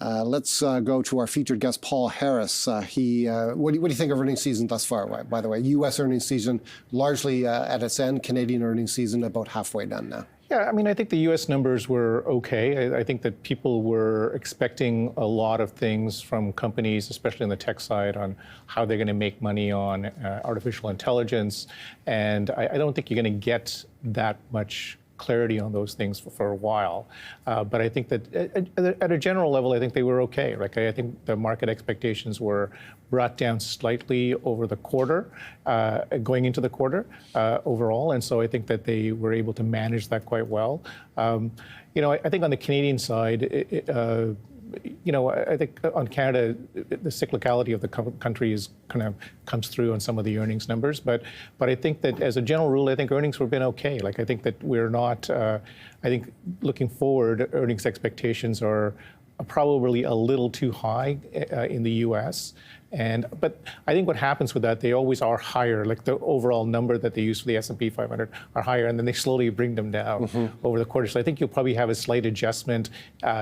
Let's go to our featured guest, Paul Harris. What do you think of earnings season thus far? By the way, U.S. earnings season largely at its end. Canadian earnings season about halfway done now. Yeah, I mean, I think the U.S. numbers were okay. I think that people were expecting a lot of things from companies, especially on the tech side, on how they're going to make money on artificial intelligence. And I don't think you're going to get that much clarity on those things for a while. But I think that at a general level, I think they were okay. Like, I think the market expectations were brought down slightly over the quarter, going into the quarter overall. And so I think that they were able to manage that quite well. You know, I think on the Canadian side, you know, I think on Canada, the cyclicality of the country is kind of comes through on some of the earnings numbers. But I think that as a general rule, I think earnings have been okay. Like, I think that we're not, I think looking forward, earnings expectations are probably a little too high in the U.S. But I think what happens with that, they always are higher. Like, the overall number that they use for the S&P 500 are higher, and then they slowly bring them down over the quarter. So I think you'll probably have a slight adjustment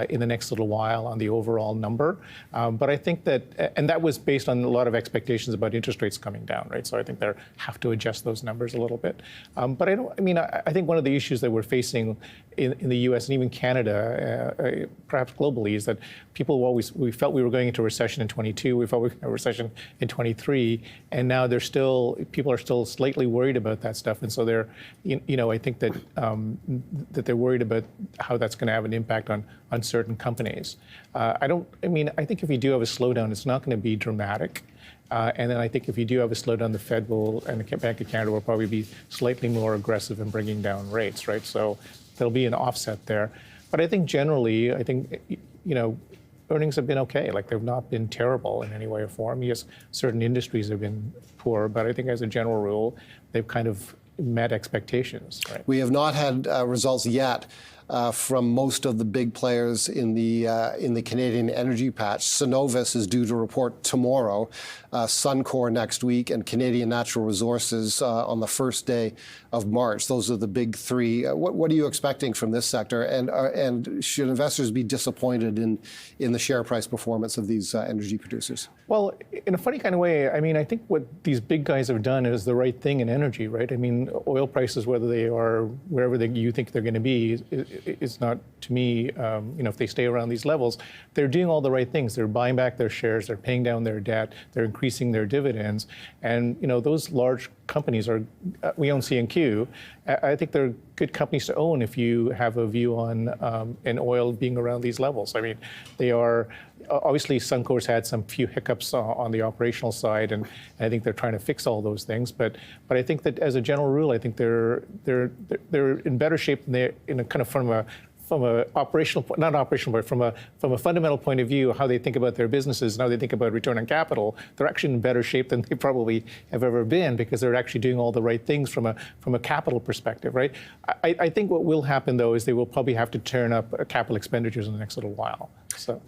in the next little while on the overall number. But I think that, and that was based on a lot of expectations about interest rates coming down, right? So I think they have to adjust those numbers a little bit. But I think one of the issues that we're facing in the U.S. and even Canada, perhaps globally, is that we felt we were going into a recession in 22. We felt we were going to recession in 23, and now people are still slightly worried about that stuff, and so they're, you know, I think that that they're worried about how that's going to have an impact on certain companies. I think if you do have a slowdown, it's not going to be dramatic. And then I think if you do have a slowdown, the Fed and the Bank of Canada will probably be slightly more aggressive in bringing down rates, right? So there'll be an offset there. But I think generally, you know, earnings have been okay. Like, they've not been terrible in any way or form. Yes, certain industries have been poor, but I think as a general rule, they've kind of met expectations. Right? We have not had results yet from most of the big players in the Canadian energy patch. Cenovus is due to report tomorrow, Suncor next week, and Canadian Natural Resources on the first day of March. Those are the big three. What are you expecting from this sector? And should investors be disappointed in the share price performance of these energy producers? Well, in a funny kind of way, I mean, I think what these big guys have done is the right thing in energy, right? I mean, oil prices, whether they are wherever you think they're going to be, it's not, to me, you know, if they stay around these levels, they're doing all the right things. They're buying back their shares, they're paying down their debt, they're increasing their dividends. And, you know, those large companies we own CNQ. I think they're good companies to own if you have a view on an oil being around these levels. I mean, they are, obviously Suncor's had some few hiccups on the operational side, and I think they're trying to fix all those things. But I think that as a general rule, I think they're in better shape than they're in a kind of from a operational, not operational, but from a fundamental point of view, how they think about their businesses and how they think about return on capital, they're actually in better shape than they probably have ever been, because they're actually doing all the right things from a capital perspective, right? I think what will happen, though, is they will probably have to turn up capital expenditures in the next little while. So.